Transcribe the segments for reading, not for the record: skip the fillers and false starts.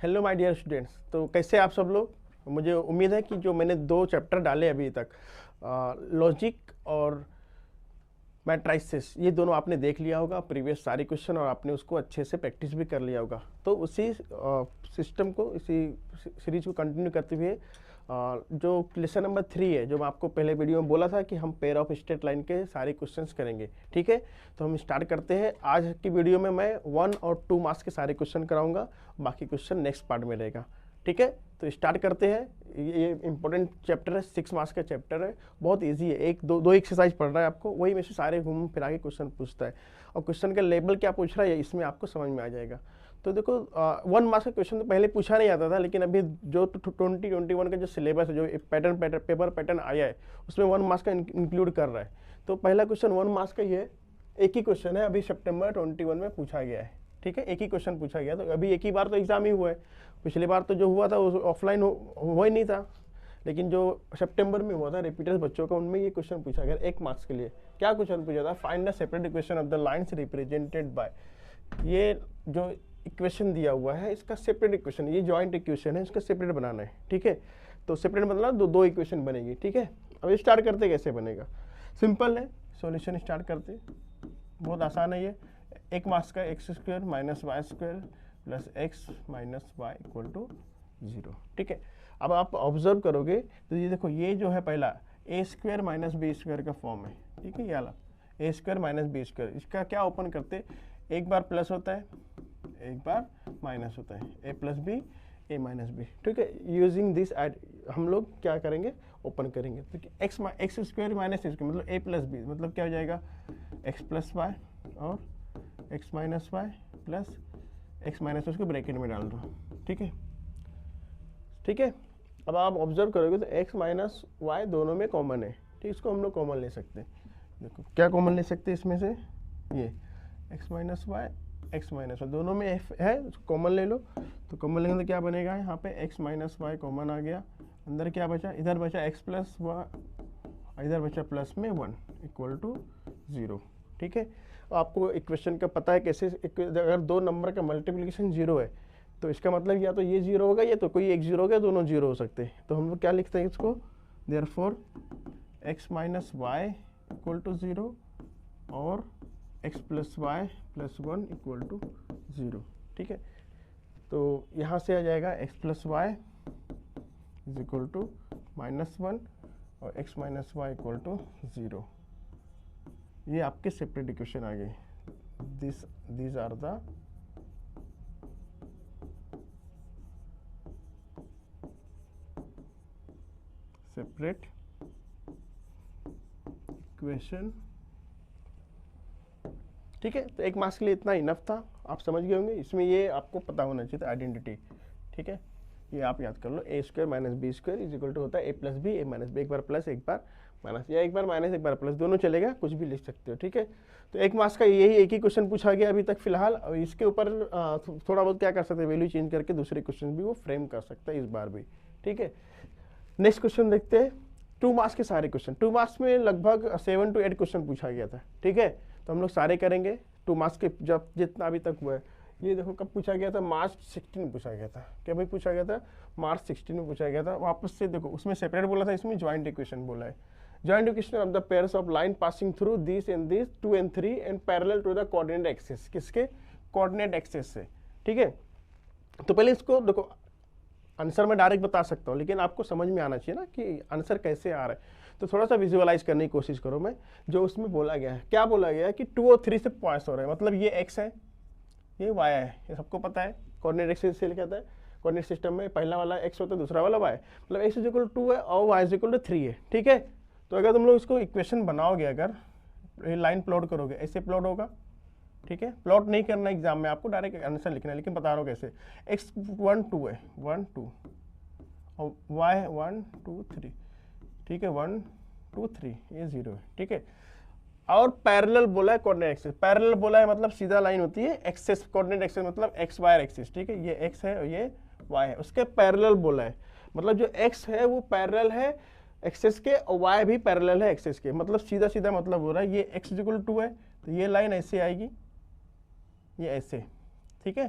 Hello my dear students. तो कैसे आप सब लोग। मुझे उम्मीद है कि जो मैंने 2 चैप्टर डाले अभी तक, लॉजिक और मैट्राइसिस, ये दोनों आपने देख लिया होगा प्रीवियस सारे क्वेश्चन, और आपने उसको अच्छे से प्रैक्टिस भी कर लिया होगा। तो उसी सिस्टम को, इसी सीरीज को कंटिन्यू करते हुए जो लेसन नंबर 3 है, जो मैं आपको पहले वीडियो में बोला था कि हम पेयर ऑफ स्ट्रेट लाइन के सारे क्वेश्चंस करेंगे। ठीक है, तो हम स्टार्ट करते हैं। आज की वीडियो में मैं 1 और 2 मार्क्स के सारे क्वेश्चन कराऊंगा, बाकी क्वेश्चन नेक्स्ट पार्ट में रहेगा। ठीक है, तो स्टार्ट करते हैं। ये इंपॉर्टेंट चैप्टर है, 6 मार्क्स का चैप्टर है, बहुत इजी है। एक दो एक्सरसाइज पढ़ रहा है आपको, वही में से सारे घूम फिरा के क्वेश्चन पूछता है, और क्वेश्चन का लेवल क्या पूछ रहा है इसमें आपको समझ में आ जाएगा। तो देखो 1 मार्क्स का क्वेश्चन तो पहले पूछा नहीं आता था, लेकिन अभी जो 2021 का जो सिलेबस है, जो पेपर पैटर्न आया है, उसमें 1 मार्क्स का इंक्लूड कर रहा है। तो पहला क्वेश्चन 1 मार्क्स का ये एक ही क्वेश्चन है, अभी सितंबर 21 में पूछा गया है। ठीक है, एक ही क्वेश्चन पूछा गया। तो अभी एक ही बार तो एग्जाम ही हुआ है, पिछली बार तो जो हुआ था वो ऑफलाइन हुआ ही नहीं था, लेकिन जो सितंबर में हुआ था रिपीटर्स बच्चों का, उनमें ये क्वेश्चन पूछा गया 1 मार्क्स के लिए। क्या क्वेश्चन पूछा था? Find the separate equation of the lines represented bye. ये जो इक्वेशन दिया हुआ है, इसका सेपरेट इक्वेशन, ये जॉइंट इक्वेशन है, इसका सेपरेट बनाना है। ठीक है, तो सेपरेट मतलब दो इक्वेशन बनेगी। ठीक है, अब स्टार्ट करते कैसे बनेगा। सिंपल है, सॉल्यूशन स्टार्ट करते, बहुत आसान है ये। 1 मार्क्स का x² minus y square plus x minus y equal to 0। ठीक है, अब आप ऑब्जर्व करोगे तो ये देखो, ये जो है पहला a² माइनस b² का फॉर्म है। ठीक है, ये वाला a² माइनस b², इसका क्या ओपन करते, एक बार प्लस होता है, एक बार माइनस होता है, a plus b a minus b. ठीक है, यूजिंग दिस हम लोग क्या करेंगे, ओपन करेंगे। तो x² माइनस इसके मतलब a प्लस बी, मतलब क्या हो जाएगा x प्लस वाई और x minus y plus x minus, उसको ब्रैकेट में डाल दो। ठीक है, ठीक है, अब आप ऑब्जर्व करोगे तो x माइनस वाई दोनों में कॉमन है। ठीक, इसको हम लोग कॉमन ले सकते हैं। देखो क्या कॉमन ले सकते हैं इसमें से, ये x minus y, x minus y दोनों में f है, उसको कॉमन ले लो। तो कॉमन लेंगे तो क्या बनेगा, यहाँ पे x माइनस वाई कॉमन आ गया, अंदर क्या बचा, इधर बचा x प्लस वाई, इधर बचा प्लस में 1 इक्वल टू 0। ठीक है, आपको इक्वेशन का पता है कैसे, अगर 2 नंबर का मल्टीप्लिकेशन 0 है तो इसका मतलब या तो ये 0 होगा या तो कोई एक 0 होगा, दोनों 0 हो सकते हैं। तो हम लोग क्या लिखते हैं इसको, therefore x minus y equal to 0 और x plus y plus 1 equal to 0। ठीक है, तो यहाँ से आ जाएगा x plus y is equal to -1 और x minus y equal to 0। ये आपके सेपरेट इक्वेशन आ गए। These are the separate equation. ठीक है, तो 1 मार्क्स के लिए इतना इनफ था, आप समझ गए होंगे। इसमें ये आपको पता होना चाहिए था आइडेंटिटी। ठीक है, ये आप याद कर लो, a² minus b² is equal to होता है a plus b a minus b, एक बार प्लस एक बार माइनस, या एक बार माइनस एक बार प्लस, दोनों चलेगा, कुछ भी लिख सकते हो। ठीक है, तो 1 मार्क्स का यही एक ही क्वेश्चन पूछा गया अभी तक फिलहाल। और इसके ऊपर थोड़ा बहुत क्या कर सकते हैं, वैल्यू चेंज करके दूसरे क्वेश्चन भी वो फ्रेम कर सकता है इस बार भी। ठीक है, नेक्स्ट क्वेश्चन देखते हैं। 2 मार्क्स के सारे क्वेश्चन, 2 मार्क्स में लगभग 7 to 8 क्वेश्चन पूछा गया था। ठीक है, तो हम लोग सारे करेंगे 2 मार्क्स के, जब जितना अभी तक हुआ है। ये देखो कब पूछा गया था, मार्च 16 में पूछा गया था। क्या भाई पूछा गया था, मार्च 16 में पूछा गया था। वापस से देखो, उसमें सेपरेट बोला था, इसमें ज्वाइंट इक्वेशन बोला है। Joint equation of the pairs of line passing through this and this 2 and 3 and parallel to the coordinate axis. किसके, कोऑर्डिनेट एक्सिस से। ठीक है, तो पहले इसको देखो, आंसर मैं डायरेक्ट बता सकता हूँ, लेकिन आपको समझ में आना चाहिए ना कि आंसर कैसे आ रहा है। तो थोड़ा सा विजुअलाइज करने की कोशिश करो। मैं जो उसमें बोला गया है, क्या बोला गया है कि 2 और 3 से पास हो रहा है, मतलब ये x है, ये y है, ये सबको पता है। कोऑर्डिनेट एक्सिस से लिखा था, कोऑर्डिनेट सिस्टम में पहला वाला x होता है, दूसरा वाला y, मतलब x इज इक्वल टू 2 है और y इज इक्वल टू 3 है। ठीक है, तो अगर तुम लोग इसको इक्वेशन बनाओगे, अगर ये लाइन प्लॉट करोगे, ऐसे प्लॉट होगा। ठीक है, प्लॉट नहीं करना एग्जाम में, आपको डायरेक्ट आंसर लिखना है, लेकिन बता रहा हूँ कैसे। x 1 2 है, 1 2 और y 1 2 3। ठीक है, 1 2 3, ये 0 है। ठीक है, और पैरेलल बोला है कोऑर्डिनेट एक्सिस। पैरेलल बोला है मतलब सीधा लाइन होती है, एक्सिस कोऑर्डिनेट एक्सिस मतलब एक्स वाई एक्सिस। ठीक है, ये x है और ये y है, उसके पैरेलल बोला है, मतलब जो x है वो पैरेलल है एक्सिस के और y भी पैरेलल है एक्सिस के, मतलब सीधा सीधा मतलब हो रहा है। ये x इक्वल 2 है तो ये लाइन ऐसे आएगी, ये ऐसे। ठीक है,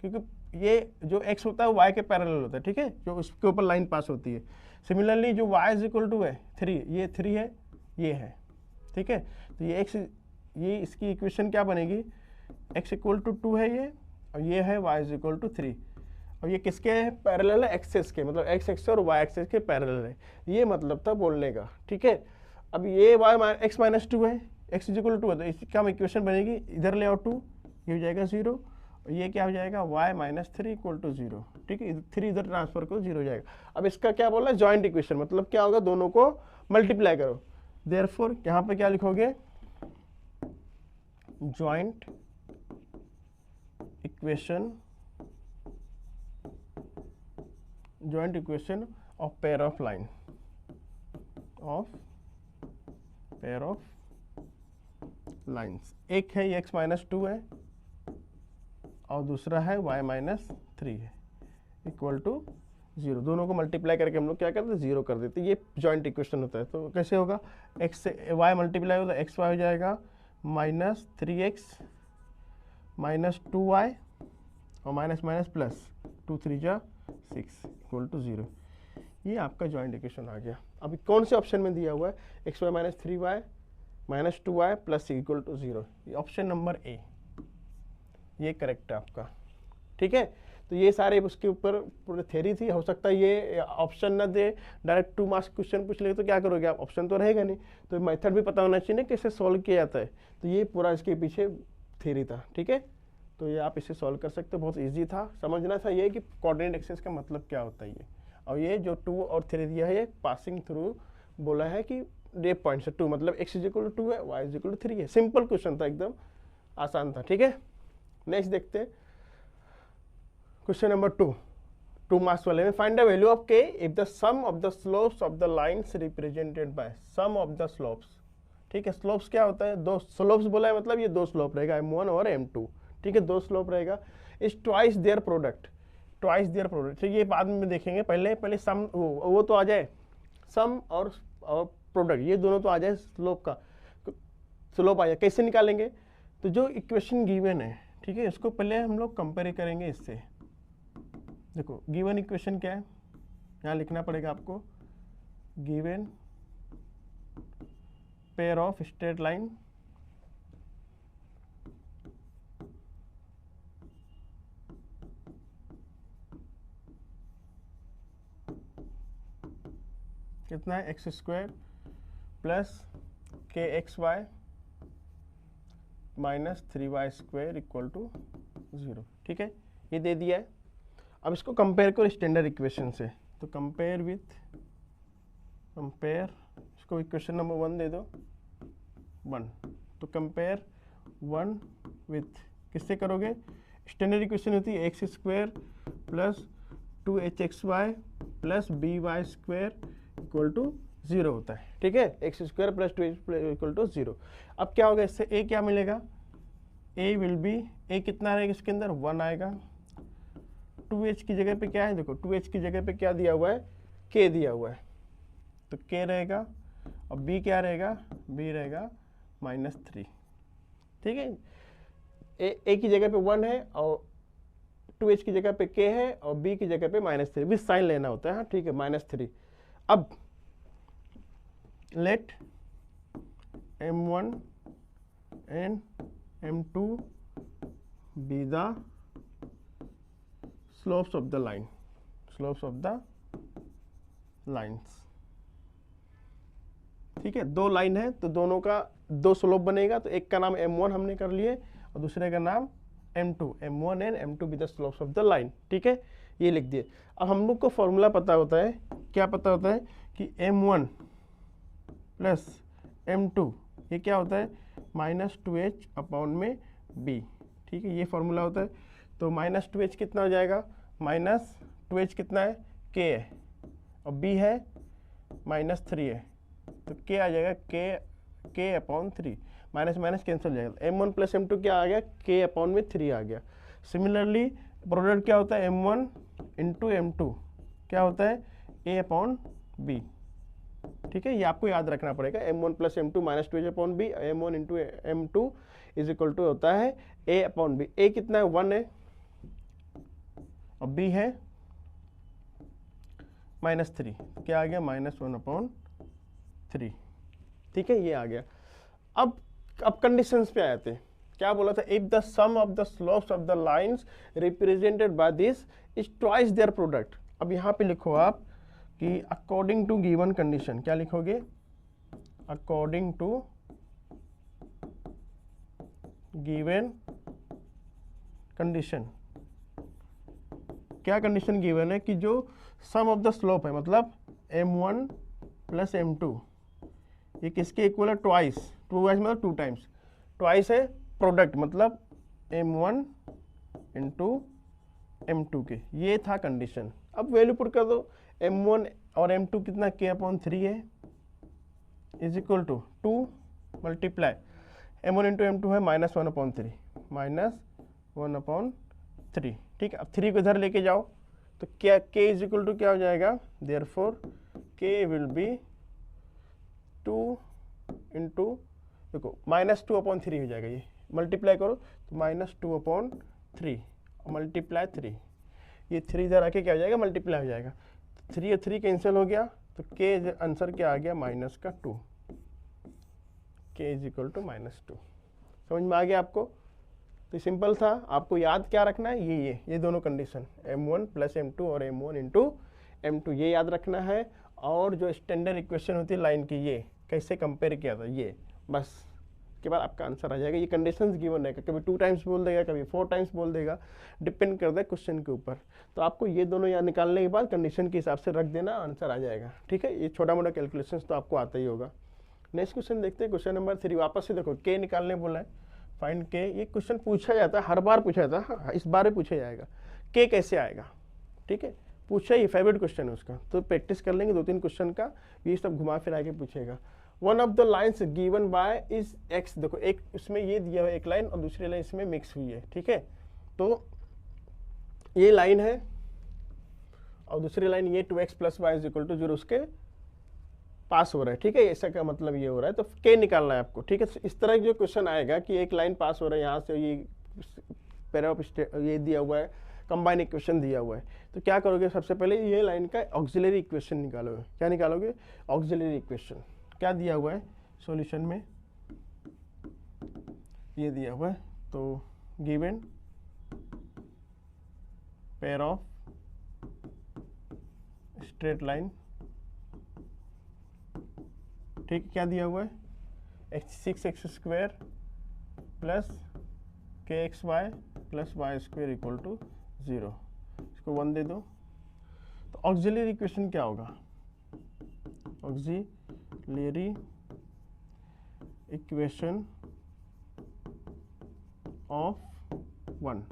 क्योंकि ये जो x होता है वो y के पैरेलल होता है, ठीक है, जो उसके ऊपर लाइन पास होती है। सिमिलरली जो y इज इक्वल टू है 3, ये 3 है, ये है, ठीक है। तो ये x, ये इसकी इक्वेशन क्या बनेगी, x इक्वल टू 2 है ये, और ये है y इज इक्वल टू 3, और ये किसके पैरेलल है, एक्सेस के, मतलब x एक्सेस और y एक्सेस के पैरेलल है। ये मतलब था बोलने का, ठीक है। अब ये x माइनस 2 है, x इज इक्वल टू 2 है, तो इसकी हम इक्वेशन बनेगी, इधर ले आओ 2, ये हो जाएगा 0, और ये क्या हो जाएगा y माइनस 3 इक्वल टू 0, ठीक है। 3 इधर ट्रांसफर करो, 0 हो जाएगा। अब इसका क्या बोला, जॉइंट इक्वेशन, मतलब क्या होगा, दोनों को मल्टीप्लाई करो। देयरफॉर यहाँ पे क्या लिखोगे, joint equation of pair of line, lines. एक है ये x माइनस 2 है और दूसरा है y माइनस 3 है, इक्वल टू 0। दोनों को मल्टीप्लाई करके हम लोग क्या करते हैं, 0 कर देते हैं। ये जॉइंट इक्वेशन होता है। तो कैसे होगा, x से y मल्टीप्लाई होता है, एक्स वाई हो जाएगा माइनस 3x माइनस 2y और माइनस माइनस प्लस 2 3 जा 6 इक्वल टू 0। ये आपका जॉइंट इक्वेशन आ गया। अभी कौन से ऑप्शन में दिया हुआ है, x y minus 3y minus 2y plus equal to 0, option number A, ये करेक्ट है आपका, ठीक है। तो ये सारे उसके ऊपर पूरी थ्योरी थी। हो सकता है ये ऑप्शन ना दे, डायरेक्ट 2 मार्क्स क्वेश्चन पूछ ले तो क्या करोगे आप, ऑप्शन तो रहेगा नहीं, तो मेथड भी पता होना चाहिए ना कैसे सॉल्व किया जाता है। तो ये पूरा इसके पीछे थ्योरी था, ठीक है। तो ये आप इसे सॉल्व कर सकते हो, बहुत ईजी था। समझना था ये कि कोऑर्डिनेट एक्सिस का मतलब क्या होता है ये, और ये जो 2 और 3 दिया है ये पासिंग थ्रू बोला है कि ये पॉइंट से 2 मतलब x इज इक्वल टू 2 है, y इज इक्वल टू 3 है। सिंपल क्वेश्चन था, एकदम आसान था, ठीक है। नेक्स्ट देखते हैं क्वेश्चन नंबर 2 मार्क्स वाले में। Find the value of k if the sum of the slopes of the lines represented by sum of the slopes, ठीक है। स्लोप्स क्या होता है, 2 स्लोप्स बोला है, मतलब ये 2 स्लोप रहेगा, m1 और m2, ठीक है, 2 स्लोप रहेगा। इज ट्वाइस देयर प्रोडक्ट, ठीक है, ये बाद में देखेंगे। पहले सम वो तो आ जाए, सम और प्रोडक्ट, ये दोनों तो आ जाए, स्लोप का स्लोप आ जाए। कैसे निकालेंगे, तो जो इक्वेशन गिवन है, ठीक है, इसको पहले हम लोग कंपेयर करेंगे इससे। देखो गिवन इक्वेशन क्या है, यहाँ लिखना पड़ेगा आपको, given pair of straight line कितना है, x square plus k x y minus 3y square equal to 0, ठीक है, ये दे दिया है। अब इसको कंपेयर करो स्टैंडर्ड इक्वेशन से, तो कंपेयर इसको इक्वेशन नंबर 1 दे दो 1, तो कंपेयर 1 विथ किससे करोगे, स्टैंडर्ड इक्वेशन होती है x square plus 2hxy plus by square equal to 0 होता है, ठीक है, x square plus 2h equal to 0। अब क्या होगा, इससे a क्या मिलेगा, a विल बी, a कितना रहेगा इसके अंदर 1 आएगा, 2h की जगह पे क्या है, देखो 2h की जगह पे क्या दिया हुआ है, k दिया हुआ है, तो k रहेगा, और b क्या रहेगा, b रहेगा -3, ठीक है। a की जगह पे 1 है और 2h की जगह पे k है और b की जगह पे -3, भी साइन लेना होता है, हाँ ठीक है, -3। अब late m1 and m2 be the slopes of the lines, ठीक है। 2 लाइन है तो दोनों का 2 स्लोप बनेगा, तो एक का नाम m1 हमने कर लिए और दूसरे का नाम m2, m1 and m2 be the slopes of the line, ठीक है, ये लिख दिए। अब हम लोग को फॉर्मूला पता होता है, क्या पता होता है कि m1 प्लस m2 ये क्या होता है, -2h अपॉन में b, ठीक है, ये फॉर्मूला होता है। तो -2h कितना हो जाएगा, -2h कितना है, k है, और b है -3 है, तो k आ जाएगा k upon 3, minus minus cancel हो जाएगा। m1 प्लस m2 क्या आ गया, k अपॉन में 3 आ गया। सिमिलरली प्रोडक्ट क्या होता है, m1 इंटू m2 क्या होता है, a अपॉन b, ठीक है, ये आपको याद रखना पड़ेगा। m1 plus m2 minus 2h upon b, m1 into m2 is equal to होता है a अपॉन b। a कितना है, 1 है, और b है -3, क्या आ गया -1/3। ठीक है, ये आ गया। अब कंडीशंस पे आए थे, क्या बोला था, if the sum of the slopes of the lines represented by this is twice their product. अब यहाँ पे लिखो आप कि अकॉर्डिंग टू गिवन कंडीशन, क्या लिखोगे, अकॉर्डिंग टू गिवन कंडीशन। क्या कंडीशन गिवन है कि जो सम ऑफ द स्लोप है, मतलब m1 प्लस m2, ये किसके इक्वल है, ट्वाइस, मतलब 2 टाइम्स, ट्वाइस है प्रोडक्ट, मतलब m1 इंटू m2 के, ये था कंडीशन। अब वैल्यू पुट कर दो, m1 और m2 कितना k/3 है, is equal to 2 multiply m1 into m2 है -1/3, -1/3। ठीक है, अब 3 को इधर लेके जाओ तो क्या k इज इक्वल टू क्या हो जाएगा, therefore k will be 2 into, देखो -2/3 हो जाएगा, ये मल्टीप्लाई करो तो -2/3 मल्टीप्लाई 3, ये 3 इधर आके क्या हो जाएगा, मल्टीप्लाई हो जाएगा, 3 और 3 कैंसिल हो गया, तो k आंसर क्या आ गया, -2, k इज इक्वल टू -2। समझ में आ गया आपको? तो सिंपल था, आपको याद क्या रखना है, ये दोनों कंडीशन, m1 प्लस m2 और m1 इंटू m2, ये याद रखना है। और जो स्टैंडर्ड इक्वेशन होती है लाइन की, ये कैसे कंपेयर किया था, ये बस के बाद आपका आंसर आ जाएगा। ये कंडीशंस गिवन रहेगा, कभी 2 टाइम्स बोल देगा, कभी 4 टाइम्स बोल देगा, डिपेंड करता है क्वेश्चन के ऊपर। तो आपको ये दोनों यहाँ निकालने के बाद कंडीशन के हिसाब से रख देना, आंसर आ जाएगा। ठीक है, ये छोटा मोटा कैलकुलेशन तो आपको आता ही होगा। नेक्स्ट क्वेश्चन देखते हैं, क्वेश्चन नंबर 3। वापस से देखो, के निकालने बोला है, फाइंड के। ये क्वेश्चन पूछा जाता है, हर बार पूछा जाता है, इस बार भी पूछा जाएगा, के कैसे आएगा। ठीक है, पूछा, ये फेवरेट क्वेश्चन है उसका, तो प्रैक्टिस कर लेंगे 2-3 क्वेश्चन का, ये सब घुमा फिरा के पूछेगा। One of the lines given by is x. देखो, एक उसमें ये दिया हुआ एक लाइन और दूसरी लाइन इसमें मिक्स हुई है। ठीक है, तो ये लाइन है और दूसरी लाइन ये 2x + y = 0 उसके पास हो रहा है। ठीक है, ऐसा का मतलब ये हो रहा है, तो के निकालना है आपको। ठीक है, इस तरह जो क्वेश्चन आएगा कि एक लाइन पास हो रहा है यहाँ से, ये ये दिया हुआ है, कंबाइन इक्वेशन दिया हुआ है, तो क्या करोगे, सबसे पहले ये लाइन का ऑक्सिलरी इक्वेशन निकालोगे। क्या निकालोगे, ऑक्सिलरी इक्वेशन। क्या दिया हुआ है सॉल्यूशन में, ये दिया हुआ है, तो given pair of straight line. ठीक, क्या दिया हुआ है, 6x² plus kxy plus y² = 0, इसको 1 दे दो। तो ऑक्सिलरी इक्वेशन क्या होगा, ऑक्सिलरी इक्वेशन ऑफ 1।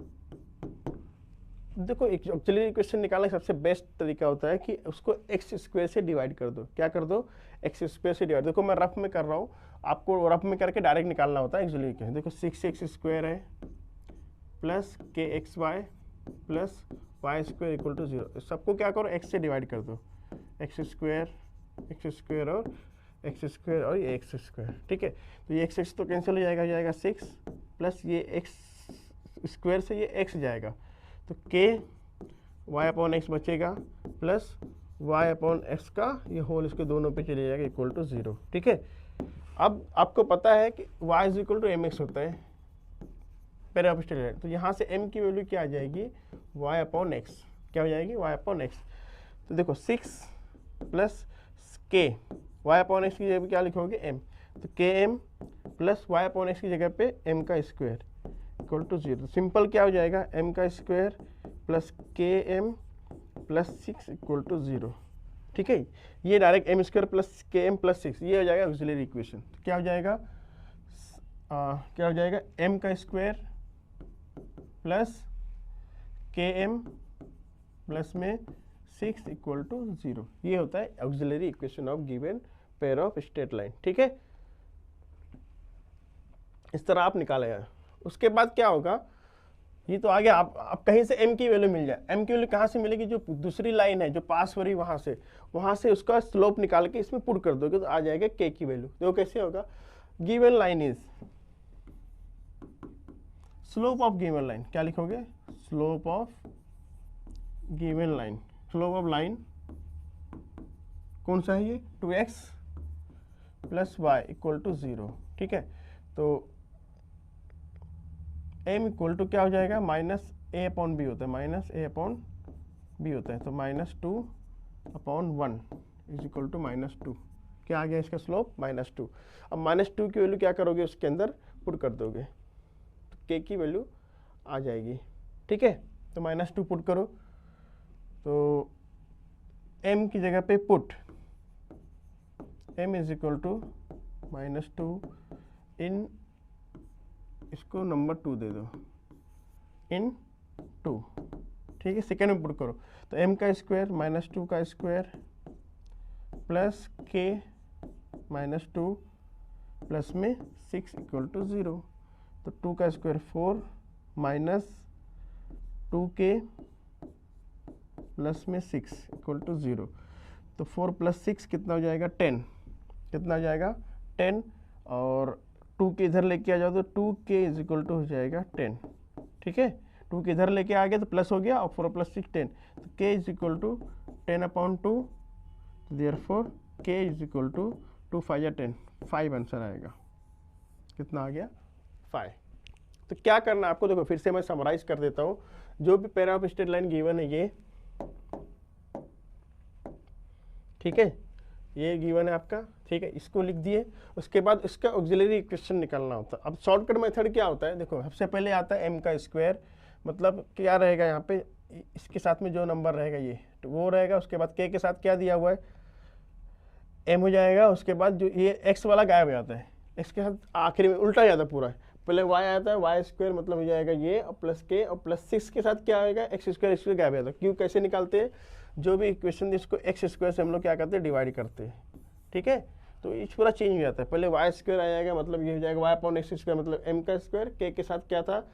देखो, एक ऑक्सिलरी इक्वेशन निकालने का सबसे बेस्ट तरीका होता है कि उसको x² से डिवाइड कर दो। क्या कर दो, x² से डिवाइड। देखो, मैं रफ में कर रहा हूँ, आपको रफ में करके डायरेक्ट निकालना होता है ऑक्सिलरी इक्वेशन। देखो, 6x² है प्लस kxy प्लस y² = 0, सबको क्या करो, x से डिवाइड कर दो, x² और x² और ये x²। ठीक है, तो ये x तो कैंसिल हो जाएगा 6 प्लस ये x² से ये x जाएगा, तो k y/x बचेगा प्लस y/x का ये होल इसके दोनों पे चले जाएगा = 0। ठीक है, अब आपको पता है कि y = mx होता है पेयर ऑफ स्ट्रेट लाइन, तो यहाँ से m की वैल्यू क्या आ जाएगी, y/x। क्या हो जाएगी, y/x। तो देखो, 6 प्लस k, y/x की जगह क्या लिखोगे, m, तो km प्लस y/x की जगह पे m का स्क्वायर = 0। सिंपल क्या हो जाएगा, m का स्क्वायर प्लस km प्लस 6 = 0। ठीक है, ये direct m² plus km plus 6, ये हो जाएगा ऑक्सिलरी इक्वेशन। तो क्या हो जाएगा, m का स्क्वायर प्लस km प्लस में 6 = 0, ये होता है auxiliary equation of given pair of straight line. ठीक है, इस तरह आप निकालेगा। उसके बाद क्या होगा, ये तो आगे आप कहीं से m की वैल्यू मिल जाए। m की वैल्यू कहाँ से मिलेगी, जो दूसरी लाइन है जो पास हो रही वहाँ से उसका स्लोप निकाल के इसमें पुट कर दोगे तो आ जाएगा k की वैल्यू। देखो कैसे होगा, given line is slope of given line, क्या लिखोगे, slope of given line, slope of line कौन सा है ये, 2x plus Y equal to 0, ठीक है। तो m इक्वल टू क्या हो जाएगा, माइनस ए अपॉन बी होता है, माइनस ए अपॉन बी होता है, तो -2/1 इज इक्वल टू -2। क्या आ गया इसका स्लोप, -2। अब -2 की वैल्यू क्या करोगे, उसके अंदर पुट कर दोगे तो k की वैल्यू आ जाएगी, ठीक है। तो -2 पुट करो, तो m की जगह पे put m is equal to -2 in, इसको नंबर 2 दे दो, इन 2, ठीक है। सेकेंड में पुट करो, तो m का स्क्वायर -2 का स्क्वायर प्लस k -2 प्लस में 6 इक्वल टू 0, तो 2 का स्क्वायर 4 माइनस 2k प्लस में 6 इक्वल टू 0, तो 4 प्लस 6 कितना हो जाएगा, 10, कितना हो जाएगा 10, और 2 के इधर लेके आ जाओ तो 2k इज इक्वल टू हो जाएगा 10, ठीक है। 2 के इधर लेके आ गया तो प्लस हो गया, और 4 प्लस 6 10, तो k is equal to 10/2, therefore k is equal to 2 5 10, 5 answer आएगा। कितना आ गया, 5। तो क्या करना है आपको, देखो फिर से मैं समराइज कर देता हूँ, जो भी para of straight line given है ये, ठीक है, ये गिवन है आपका, ठीक है, इसको लिख दिए। उसके बाद इसका ऑक्सिलरी इक्वेशन निकालना होता है। अब शॉर्टकट मेथड क्या होता है, देखो सबसे पहले आता है m का स्क्वायर, मतलब क्या रहेगा यहाँ पे, इसके साथ में जो नंबर रहेगा ये तो वो रहेगा, उसके बाद k के साथ क्या दिया हुआ है m हो जाएगा, उसके बाद जो ये x वाला गायब हो जाता है, x के साथ आखिरी में उल्टा जाता है पूरा, पहले y आता है, y स्क्वायर मतलब हो जाएगा ये, और प्लस k, और प्लस 6 के साथ क्या आएगा, x स्क्वायर गायब हो जाता है। क्यों, कैसे निकालते हैं, जो भी इक्वेशन इसको x स्क्वायर से हम लोग क्या करते हैं, डिवाइड करते हैं, ठीक है। तो ये पूरा चेंज हो जाता है, पहले y स्क्वायर आ जाएगा, मतलब ये हो जाएगा y/x स्क्वायर, मतलब m का स्क्वायर, k के साथ क्या था,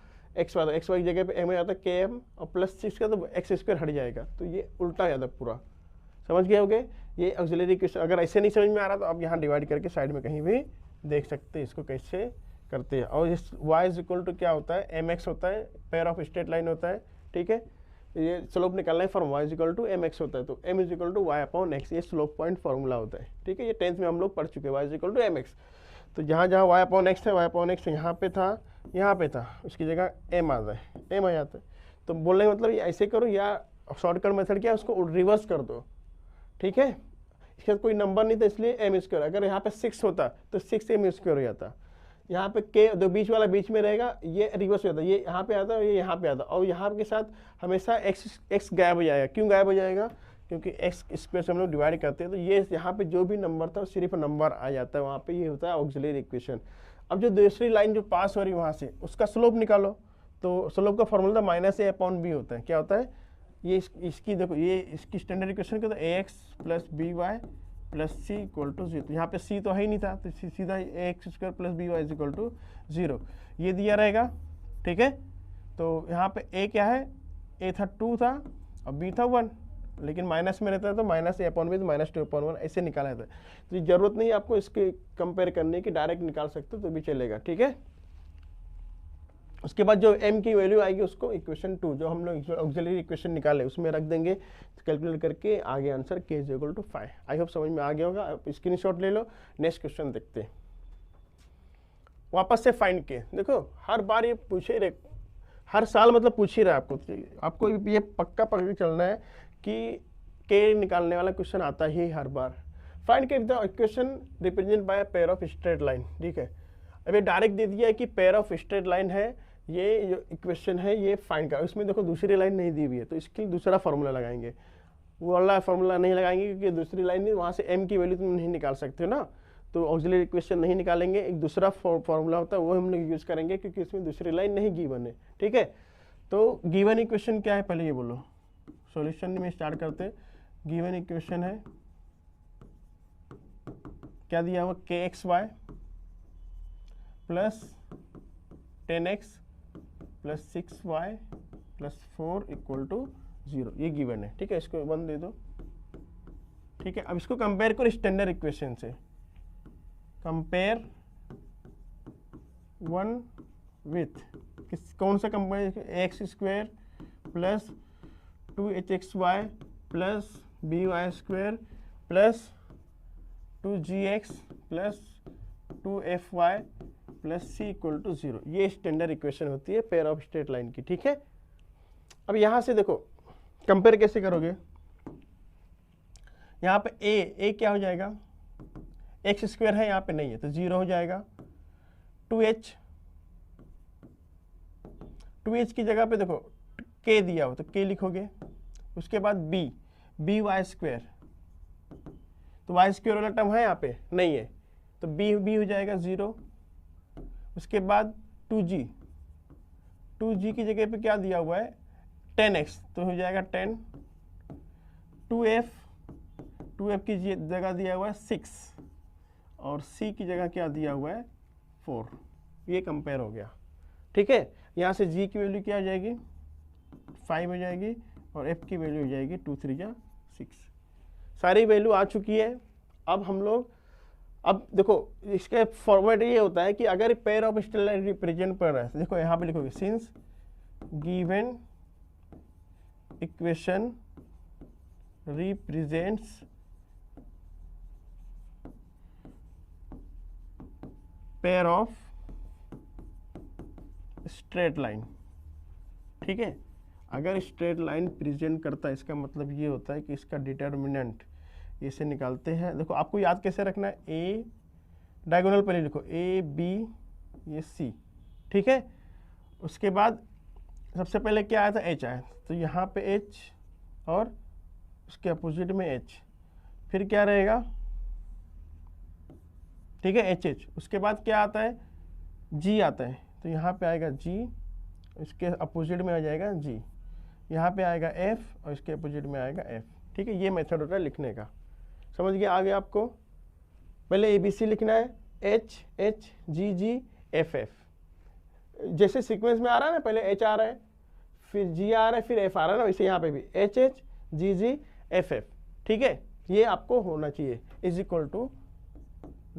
x वाला, x वाली जगह पे m हो जाता है km, और प्लस 6 का तो x स्क्वायर हट जाएगा, तो ये उल्टा हो जाता है पूरा। समझ गए होगे, ये ऑक्सिलरी इक्वेशन। अगर ऐसे नहीं समझ में आ रहा तो आप यहाँ डिवाइड करके साइड में कहीं भी देख सकते हैं इसको कैसे करते हैं। और इस y इज इक्वल टू क्या होता है, mx होता है, पेयर ऑफ स्ट्रेट लाइन होता है, ठीक है। ये स्लोप निकालना है from y is equal to mx होता है, तो m is equal to y/x, ये स्लोप पॉइंट फॉर्मूला होता है, ठीक है। ये 10th में हम लोग पढ़ चुके हैं, y is equal to mx। तो जहाँ जहाँ y/x है, y/x यहाँ पे था, यहाँ पे था, उसकी जगह m आ जाए, m आ जाता है। तो बोलने का मतलब ये ऐसे करो, या शॉर्टकट मेथड क्या है, उसको रिवर्स कर दो, ठीक है। इसके साथ कोई नंबर नहीं था इसलिए m स्क्वायर, अगर यहाँ पे 6 होता तो 6m स्क्वायर हो जाता। यहाँ पे k जो बीच वाला बीच में रहेगा, ये रिवर्स हो जाता, ये यहाँ पे आता और ये यहाँ पे आता, और यहाँ के साथ हमेशा x गायब हो जाएगा। क्यों गायब हो जाएगा, क्योंकि x स्क्वायर से हम लोग डिवाइड करते हैं, तो ये यहाँ पे जो भी नंबर था सिर्फ नंबर आ जाता है, वहाँ पे ये होता है ऑक्सिलरी इक्वेशन। अब जो दूसरी लाइन जो पास हो रही है वहाँ से, उसका स्लोप निकालो, तो स्लोप का फॉर्मूला -a/b होता है। क्या होता है, ये इसकी देखो, ये इसकी स्टैंडर्ड इक्वेशन क्या होता है, ax plus b y plus c equal to 0। यहाँ पे c तो है ही नहीं था, तो सीधा ax square plus b y equal to 0 ये दिया रहेगा, ठीक है। तो यहाँ पे a क्या है, a था 2 था और b था 1, लेकिन माइनस में रहता है तो -a/b तो -2/1 ऐसे निकाला जाता है। तो ये जरूरत नहीं है आपको इसके कंपेयर करने की, डायरेक्ट निकाल सकते हो तो भी चलेगा, ठीक है। उसके बाद जो m की वैल्यू आएगी उसको इक्वेशन 2, जो हम लोग ऑक्सिलरी इक्वेशन निकाले उसमें रख देंगे, कैलकुलेट करके आगे answer k is equal to 5। I hope समझ में आ गया होगा। आप स्क्रीनशॉट ले लो, नेक्स्ट क्वेश्चन देखते हैं। वापस से फाइंड के, देखो हर बार ये पूछे रहे, हर साल मतलब पूछ ही रहा है आपको ये पक्का पकड़ चलना है कि k निकालने वाला क्वेश्चन आता ही हर बार। फाइंड के the equation represent by pair of straight line, ठीक है। अब ये डायरेक्ट दे दिया है कि पेयर ऑफ स्ट्रेट लाइन है, ये जो इक्वेशन है ये फाइंड कर, इसमें देखो दूसरी लाइन नहीं दी हुई है, तो इसके लिए दूसरा फार्मूला लगाएंगे, वो वाला फार्मूला नहीं लगाएंगे क्योंकि दूसरी लाइन नहीं, वहाँ से m की वैल्यू तुम नहीं निकाल सकते हो ना, तो ऑक्सिलरी इक्वेशन नहीं निकालेंगे। एक दूसरा फार्मूला होता है वो हम लोग यूज करेंगे क्योंकि इसमें दूसरी लाइन नहीं गिवन है, ठीक है। तो गिवन इक्वेशन क्या है पहले ये बोलो, सॉल्यूशन में स्टार्ट करते हैं। गिवन इक्वेशन है, क्या दिया हुआ, kxy plus 10x plus 6y plus 4 equal to 0, ये गिवन है, ठीक है। इसको 1 दे दो, ठीक है। अब इसको कंपेयर करो स्टैंडर्ड इक्वेशन से, कंपेयर 1 विथ कौन सा compare, x square plus 2hxy plus by² plus 2gx plus 2fy plus c equal to 0। ये स्टैंडर्ड इक्वेशन होती है पेयर ऑफ स्ट्रेट लाइन की, ठीक है। अब यहां से देखो कंपेयर कैसे करोगे, यहाँ पे a क्या हो जाएगा, x² है, यहाँ पे नहीं है तो 0 हो जाएगा। 2h की जगह पे देखो k दिया हो तो k लिखोगे। उसके बाद by², तो y² वाला टर्म है यहाँ पे नहीं है तो b हो जाएगा 0। उसके बाद 2g की जगह पे क्या दिया हुआ है 10x तो हो जाएगा 10। 2f की जगह दिया हुआ है 6 और c की जगह क्या दिया हुआ है 4। ये कंपेयर हो गया, ठीक है। यहाँ से g की वैल्यू क्या आ जाएगी 5 हो जाएगी और f की वैल्यू हो जाएगी 2 3 जा 6। सारी वैल्यू आ चुकी है। अब हम लोग अब देखो इसका फॉर्मेट ये होता है कि अगर pair of straight line represent कर रहा है तो देखो यहाँ पे लिखोगे since given equation represents pair of straight line, ठीक है। अगर स्ट्रेट लाइन प्रेजेंट करता है इसका मतलब ये होता है कि इसका डिटर्मिनेंट इसे निकालते हैं। देखो आपको याद कैसे रखना है, ए डायगोनल पहले लिखो ए बी ये सी, ठीक है। उसके बाद सबसे पहले क्या आया था एच आया तो यहाँ पे एच और उसके अपोजिट में एच, फिर क्या रहेगा, ठीक है एच एच। उसके बाद क्या आता है जी आता है तो यहाँ पे आएगा जी, इसके अपोजिट में आ जाएगा जी, यहाँ पे आएगा एफ और इसके अपोजिट में आएगा एफ, ठीक है। ये मेथड होता है लिखने का, समझ गया। आगे आपको पहले ABC लिखना है एच एच जी जी एफ एफ, जैसे सीक्वेंस में आ रहा है ना, पहले एच आ रहा है फिर जी आ रहा है फिर एफ आ रहा है ना, वैसे यहाँ पे भी एच एच जी जी एफ एफ, ठीक है। ये आपको होना चाहिए इज इक्वल टू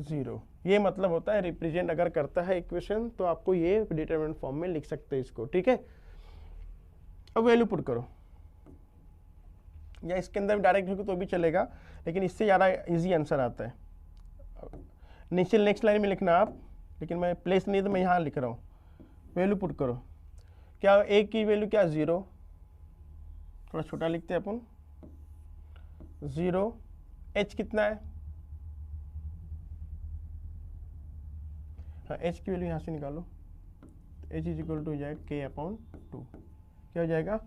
0। ये मतलब होता है रिप्रेजेंट अगर करता है इक्वेशन तो आपको ये डिटरमिनेंट फॉर्म में लिख सकते हैं इसको, ठीक है। अब वैल्यू पुट करो या इसके अंदर डायरेक्ट लिखो तो भी चलेगा, लेकिन इससे ज़्यादा इजी आंसर आता है। नीचे नेक्स्ट लाइन में लिखना आप, लेकिन मैं प्लेस नहीं तो मैं यहाँ लिख रहा हूँ। वैल्यू पुट करो, क्या ए की वैल्यू क्या 0, थोड़ा छोटा लिखते हैं अपन 0। एच कितना है, हाँ एच की वैल्यू यहाँ से निकालो, एच इज इक्वल टू हो जाएगा k/2, क्या हो जाएगा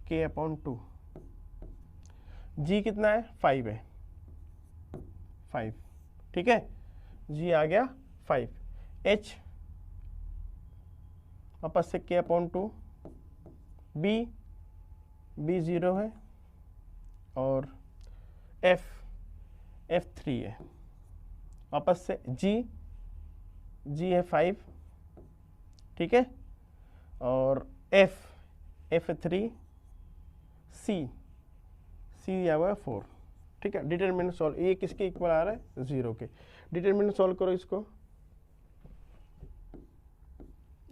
k/2। जी कितना है 5 है 5, ठीक है, जी आ गया 5। एच वापस से k/2, बी 0 है और एफ 3 है, वापस से जी है 5, ठीक है, और एफ 3, सी दिया हुआ है 4, ठीक है। डिटरमिनेंट सॉल्व, ये किसके इक्वल आ रहा है 0 के। डिटरमिनेंट सॉल्व करो इसको,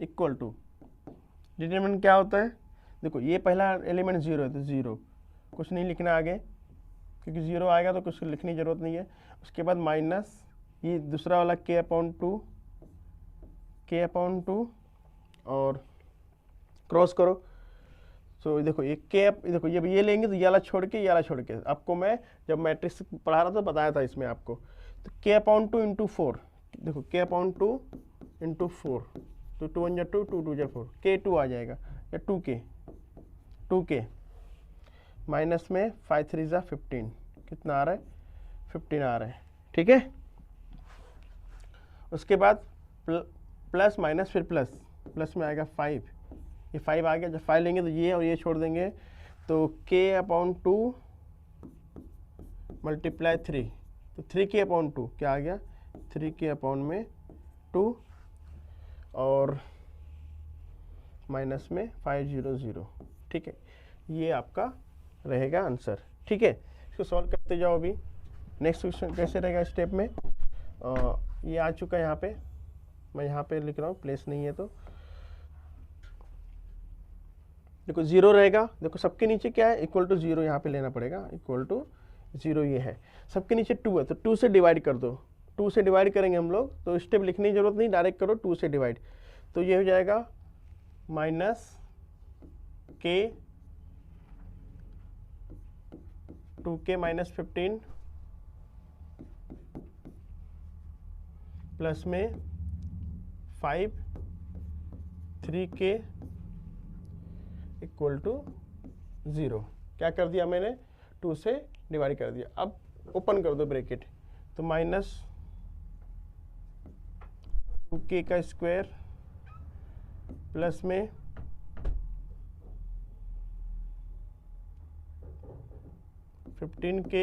इक्वल टू डिटरमिनेंट क्या होता है, देखो ये पहला एलिमेंट 0 है तो 0 कुछ नहीं लिखना आगे, क्योंकि 0 आएगा तो कुछ लिखने की जरूरत नहीं है। उसके बाद माइनस ये दूसरा वाला k/2 और क्रॉस करो। तो देखो ये देखो ये लेंगे तो ये वाला छोड़ के आपको मैं जब मैट्रिक्स पढ़ा रहा था बताया था इसमें आपको। तो k/2 इंटू 4, देखो k/2 इंटू 4 तो 2 1 2 2 2 4 k2 आ जाएगा या 2k माइनस में 5 3 15, कितना आ रहा है 15 आ रहा है, ठीक है। उसके बाद प्लस माइनस फिर प्लस में आएगा 5, ये 5 आ गया। जब 5 लेंगे तो ये और ये छोड़ देंगे तो k/2 मल्टीप्लाई 3 तो 3k/2 क्या आ गया 3k/2 और माइनस में 5 0 0, ठीक है। ये आपका रहेगा आंसर, ठीक है। इसको सॉल्व करते जाओ। अभी नेक्स्ट क्वेश्चन कैसे रहेगा स्टेप में, ये आ चुका है यहाँ पे, मैं यहाँ पे लिख रहा हूँ, प्लेस नहीं है तो देखो 0 रहेगा, देखो सबके नीचे क्या है, इक्वल टू 0 यहाँ पे लेना पड़ेगा, इक्वल टू 0 ये है, सबके नीचे 2 है तो 2 से डिवाइड कर दो, 2 से डिवाइड करेंगे हम लोग, तो स्टेप लिखने की जरूरत नहीं, डायरेक्ट करो 2 से डिवाइड, तो ये हो जाएगा माइनस के 2k माइनस 15 प्लस में 5 3k इक्वल टू 0। क्या कर दिया मैंने, 2 से डिवाइड कर दिया। अब ओपन कर दो ब्रैकेट, तो माइनस 2k का स्क्वायर प्लस में 15k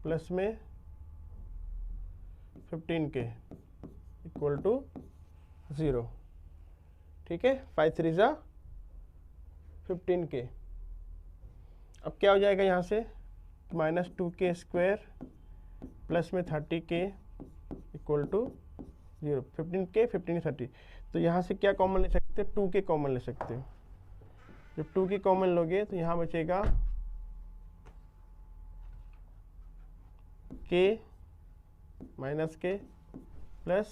प्लस में 15k इक्वल टू 0। ठीक है, 5 3 जा 15k। अब क्या हो जाएगा यहाँ से, माइनस 2k स्क्वायर प्लस में 30k इक्वल टू 0। 15k 15 30, तो यहाँ से क्या कॉमन ले सकते हैं, 2k कॉमन ले सकते हो। जब 2k कॉमन लोगे तो यहाँ बचेगा k माइनस k प्लस,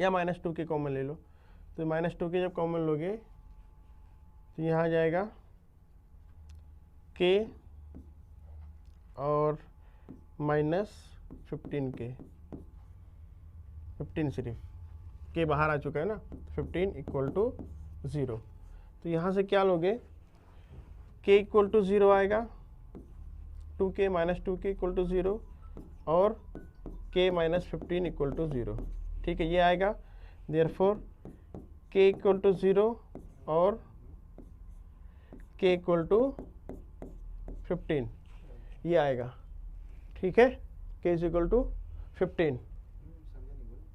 या माइनस 2k कॉमन ले लो, तो माइनस 2k जब कॉमन लोगे तो यहाँ आ जाएगा k और माइनस 15k, 15 सिर्फ k बाहर आ चुका है ना, 15 इक्वल टू 0। तो यहाँ से क्या लोगे, k इक्वल टू 0 आएगा, 2k minus 2k equal to 0 और k माइनस 15 इक्वल टू 0। ठीक है, ये आएगा, देयरफॉर k इक्वल टू 0 और k इक्वल टू 15 ये आएगा। ठीक है, k इज इक्वल टू 15,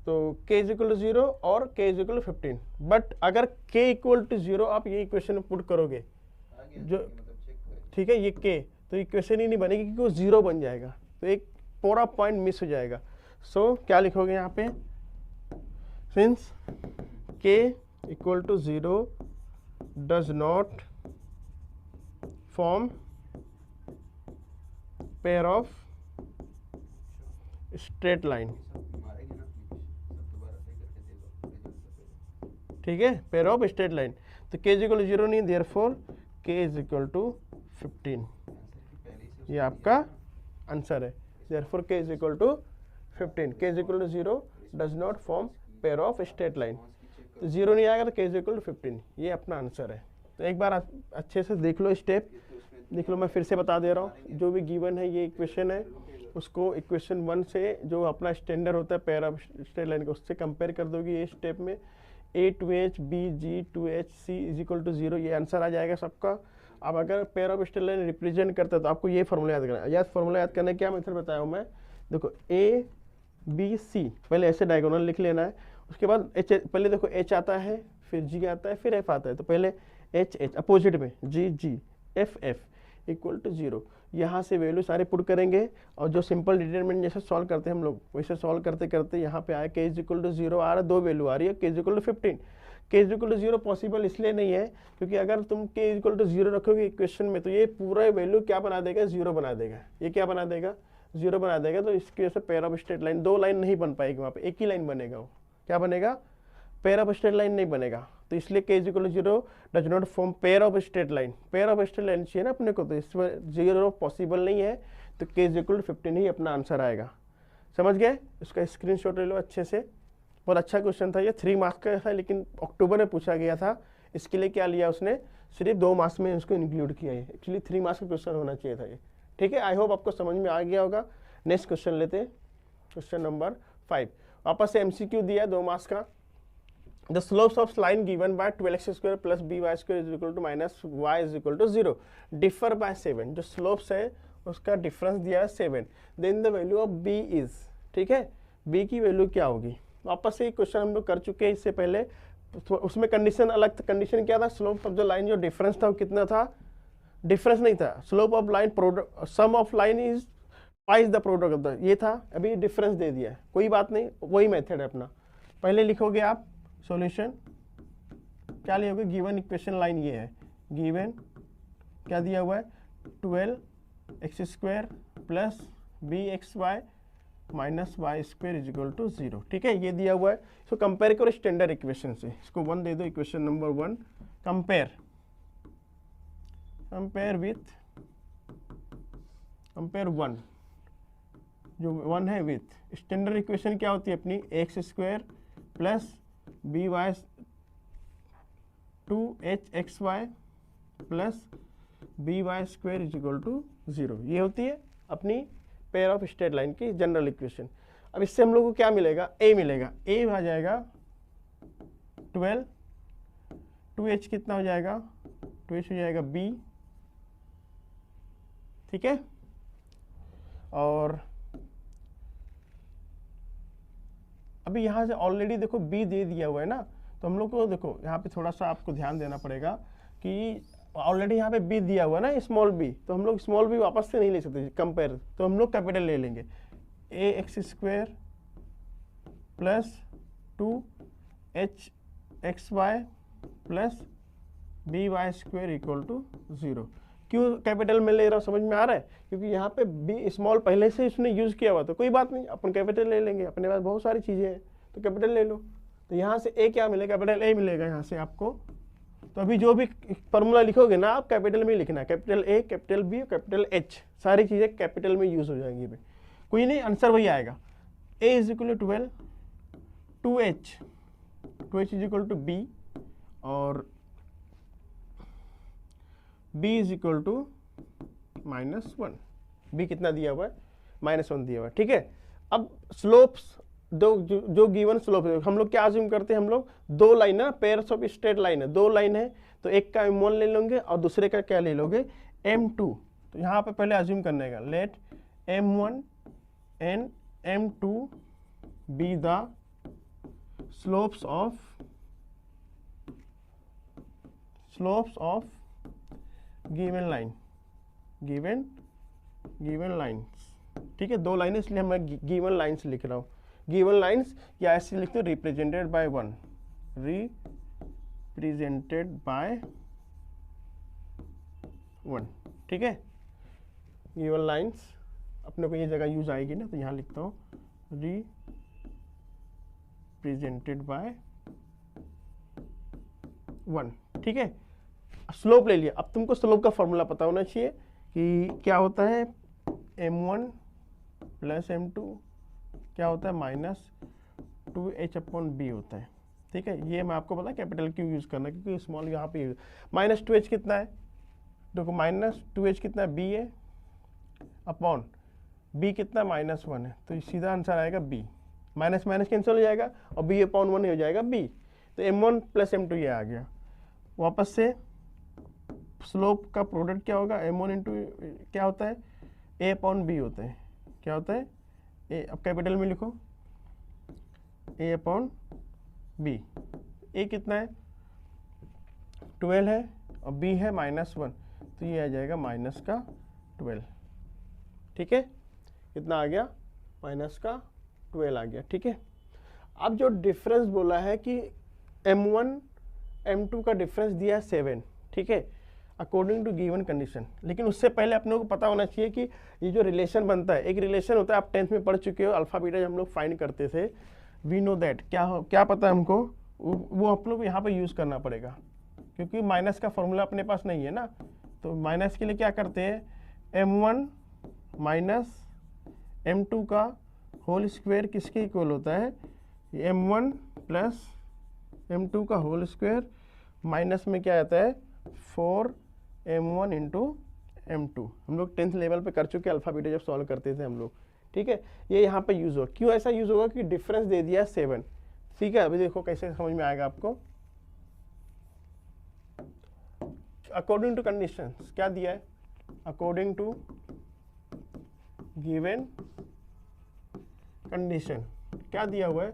तो k इज इक्वल टू 0 और k is equal to 15। But अगर k इक्वल टू 0 आप ये इक्वेशन में पुट करोगे जो, ठीक है, ये k, तो इक्वेशन ही नहीं बनेगी क्योंकि वो 0 बन जाएगा, तो एक पूरा पॉइंट मिस हो जाएगा। सो क्या लिखोगे यहाँ पे, since k equal to 0 does not form pair of straight line. ठीक है, पेयर ऑफ स्ट्रेट लाइन, तो k इज इक्वल टू 0 नहीं, therefore k is equal to 15, ये आपका आंसर है। Therefore k is equal to 15, k is equal to 0 does not form pair of straight line, तो 0 नहीं आएगा तो k इज इक्वल टू 15, ये अपना आंसर है। तो एक बार अच्छे से देख लो, स्टेप देख लो, मैं फिर से बता दे रहा हूँ, जो भी गिवन है ये इक्वेशन है, उसको इक्वेशन 1 से जो अपना स्टैंडर्ड होता है पेयर ऑफ स्ट्रेट लाइन का, उससे कंपेयर कर दोगे ये स्टेप में, a 2h b g 2h c is equal to 0, ये आंसर आ जाएगा सबका। अब अगर pair of straight line represent करता है तो आपको ये फॉर्मूला याद करना है। याद फॉर्मूला याद करने क्या मेथड बताया हूँ मैं, देखो a b c पहले ऐसे डायगोनल लिख लेना है, उसके बाद h, पहले देखो h आता है, फिर g आता है, फिर f आता है, तो पहले h h अपोजिट में g g f f equal to 0। यहाँ से वैल्यू सारे पुट करेंगे और जो सिंपल डिटरमिनेंट जैसे सॉल्व करते हैं हम लोग वैसे सॉल्व करते करते यहाँ पे आया k इज इक्वल टू 0 आ रहा है, दो वैल्यू आ रही है, k is equal to 15। k is equal to 0 possible इसलिए नहीं है क्योंकि अगर तुम k इज इक्वल टू 0 रखोगे इक्वेशन में तो ये पूरा वैल्यू क्या बना देगा, 0 बना देगा। ये क्या बना देगा, 0 बना देगा, तो इसकी वजह से पेयर ऑफ स्ट्रेट लाइन, दो लाइन नहीं बन पाएगी वहाँ पे, एक ही लाइन बनेगा। वो क्या बनेगा, पेयर ऑफ स्ट्रेट लाइन नहीं बनेगा, तो इसलिए k is equal to 0 does not form pair of straight line. Pair of straight line चाहिए ना अपने को, तो इसमें 0 पॉसिबल नहीं है, तो k इज इक्वल टू 15 ही अपना आंसर आएगा। समझ गए, इसका स्क्रीनशॉट ले लो अच्छे से। बहुत अच्छा क्वेश्चन था ये, 3 मार्क्स का था, लेकिन अक्टूबर में पूछा गया था, इसके लिए क्या लिया उसने, सिर्फ 2 मार्क्स में इसको इंक्लूड किया है। एक्चुअली 3 मार्क्स का क्वेश्चन होना चाहिए था ये। ठीक है, आई होप आपको समझ में आ गया होगा। नेक्स्ट क्वेश्चन लेते हैं, क्वेश्चन नंबर 5। वापस से MCQ दिया है 2 मार्क्स का। The slopes of line given by 12x square plus by square is equal to minus y is equal to 0 differ by 7। जो slopes है उसका डिफरेंस दिया है 7। Then the value of b is, ठीक है, b की value क्या होगी। वापस से क्वेश्चन हम लोग कर चुके हैं इससे पहले, तो उसमें कंडीशन अलग था। कंडीशन क्या था, स्लोप ऑफ द लाइन जो डिफरेंस था वो कितना था, डिफरेंस नहीं था, slope of line product, sum of line is twice the product of the, ये था। अभी डिफरेंस दे दिया है, कोई बात नहीं, वही मेथड है अपना। पहले लिखोगे आप सॉल्यूशन, क्या लिया होगा, गिवन इक्वेशन लाइन ये है, गिवन क्या दिया हुआ है 12x² plus bxy minus y square is equal to 0। ठीक है, ये दिया हुआ है। इसको कंपेयर करो स्टैंडर्ड इक्वेशन से, इसको 1 दे दो, इक्वेशन नंबर 1 कंपेयर वन, जो 1 है विथ स्टैंडर्ड इक्वेशन क्या होती है अपनी, x² plus by 2hxy plus by² is equal to 0। ये होती है अपनी पेयर ऑफ स्ट्रेट लाइन की जनरल इक्वेशन। अब इससे हम लोग को क्या मिलेगा, a मिलेगा, a आ जाएगा 12, 2h कितना हो जाएगा, 2h हो जाएगा b। ठीक है, और अभी यहाँ से ऑलरेडी देखो b दे दिया हुआ है ना, तो हम लोग को देखो यहाँ पे थोड़ा सा आपको ध्यान देना पड़ेगा कि ऑलरेडी यहाँ पे b दिया हुआ है ना, स्मॉल b, तो हम लोग स्मॉल b वापस से नहीं ले सकते कंपेयर, तो हम लोग कैपिटल ले लेंगे, ax² plus 2hxy plus by² equal to 0। क्यों कैपिटल में ले रहा हूँ, समझ में आ रहा है, क्योंकि यहाँ पे b स्मॉल पहले से उसने यूज़ किया हुआ, तो कोई बात नहीं, अपन कैपिटल ले लेंगे, अपने पास बहुत सारी चीज़ें हैं तो कैपिटल ले लो। तो यहाँ से a क्या मिलेगा, कैपिटल a मिलेगा यहाँ से आपको। तो अभी जो भी फॉर्मूला लिखोगे ना आप कैपिटल में लिखना है, कैपिटल A, कैपिटल B और कैपिटल H, सारी चीज़ें कैपिटल में यूज़ हो जाएंगी भाई, कोई नहीं, आंसर वही आएगा। A is equal to 12, 2h is equal to B और b is equal to -1। b कितना दिया हुआ है, -1 दिया हुआ है। ठीक है, अब स्लोप्स जो गिवन स्लोप है, हम लोग क्या अज्यूम करते हैं, हम लोग दो लाइन है, पेयर्स ऑफ स्ट्रेट लाइन है, दो लाइन है, तो एक का m1 ले लोगे और दूसरे का क्या ले लोगे, m2। तो यहाँ पे पहले अज्यूम करने का, let m1 and m2 be the slopes of given lines. ठीक है, दो लाइनें, इसलिए मैं गिवन लाइन्स लिख रहा हूँ, गिवन लाइन्स, या ऐसे लिखते हो रिप्रेजेंटेड बाय 1, ठीक है, गिवन लाइन्स अपने को ये जगह यूज आएगी ना, तो यहाँ लिखता हूँ रिप्रेजेंटेड बाय 1। ठीक है, स्लोप ले लिया, अब तुमको स्लोप का फॉर्मूला पता होना चाहिए कि क्या होता है, m1 प्लस m2 क्या होता है, -2h/b होता है। ठीक है, ये मैं आपको पता कैपिटल क्यों यूज़ करना, क्योंकि स्मॉल यहाँ पे -2h कितना है, देखो -2h कितना है, b है, अपॉन b कितना -1 है, तो सीधा आंसर आएगा b, माइनस माइनस कैंसिल हो जाएगा और b/1 हो जाएगा b, तो m1 प्लस m2 ये आ गया। वापस से स्लोप का प्रोडक्ट क्या होगा, m1 इंटू क्या होता है, a/b होता है, क्या होता है a, अब कैपिटल में लिखो a/b, a कितना है 12 है और b है -1, तो ये आ जाएगा -12। ठीक है, कितना आ गया, -12 आ गया। ठीक है, अब जो डिफरेंस बोला है कि m1 m2 का डिफरेंस दिया है 7। ठीक है, अकॉर्डिंग टू गिवन कंडीशन, लेकिन उससे पहले अपने को पता होना चाहिए कि ये जो रिलेशन बनता है, एक रिलेशन होता है, आप 10th में पढ़ चुके हो, अल्फा बीटा जब हम लोग फाइंड करते थे, वी नो दैट, क्या पता है हमको, वो आप लोग यहाँ पे यूज़ करना पड़ेगा, क्योंकि माइनस का फॉर्मूला अपने पास नहीं है ना, तो माइनस के लिए क्या करते हैं, m1 माइनस m2 का होल स्क्वायर किसके इक्वल होता है, m1 प्लस m2 का होल स्क्वायर माइनस में क्या आता है 4m1 इंटू m2। हम लोग 10th लेवल पे कर चुके अल्फा बीटा जब सॉल्व करते थे हम लोग। ठीक है, ये यहाँ पे यूज़ होगा, क्यों ऐसा यूज़ होगा कि डिफरेंस दे दिया 7। ठीक है, अभी देखो कैसे समझ में आएगा आपको, अकॉर्डिंग टू कंडीशंस क्या दिया है, अकॉर्डिंग टू गिवन कंडीशन क्या दिया हुआ है,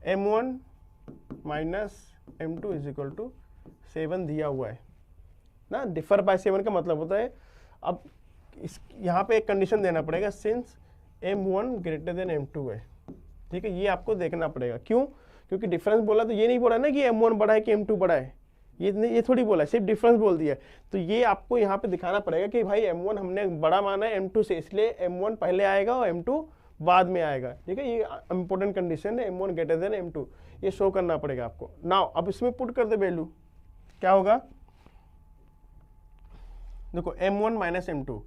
m1 minus m2 is equal to 7 दिया हुआ है ना, डिफर बाय 7 का मतलब होता है, अब इस यहाँ पे एक कंडीशन देना पड़ेगा, since m1 greater than m2 है। ठीक है, ये आपको देखना पड़ेगा, क्यों, क्योंकि डिफरेंस बोला तो ये नहीं बोला ना कि m1 बड़ा है कि m2 बड़ा है, ये थोड़ी बोला है, सिर्फ डिफरेंस बोल दिया है। तो ये आपको यहाँ पे दिखाना पड़ेगा कि भाई m1 हमने बड़ा माना है m2 से, इसलिए m1 पहले आएगा और m2 बाद में आएगा। ठीक है, ये इंपॉर्टेंट कंडीशन है, m1 ग्रेटर देन m2, ये शो करना पड़ेगा आपको। नाउ अब इसमें पुट कर दे वैल्यू, क्या होगा, देखो m1 माइनस m2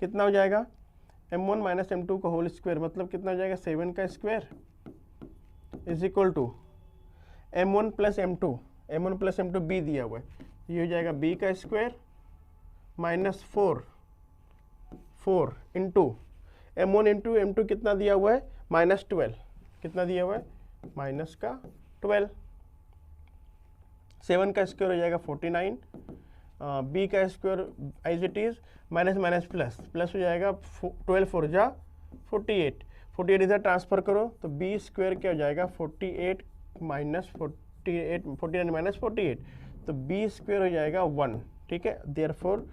कितना हो जाएगा, m1 माइनस m2 का होल स्क्वायर मतलब कितना हो जाएगा, 7 का square is equal to m1 plus m2 b दिया हुआ है, ये हो जाएगा b का square minus 4 into m1 into m2 कितना दिया हुआ है, माइनस 12, कितना दिया हुआ है, माइनस का 12, 7 का स्क्वायर हो जाएगा 49, b का square as it is, minus minus plus हो जाएगा 12 4 जा 48 इधर ट्रांसफर करो तो b स्क्वायर क्या हो जाएगा 48 माइनस 49 माइनस 48, तो b स्क्वायर हो जाएगा 1। ठीक है, देयरफॉर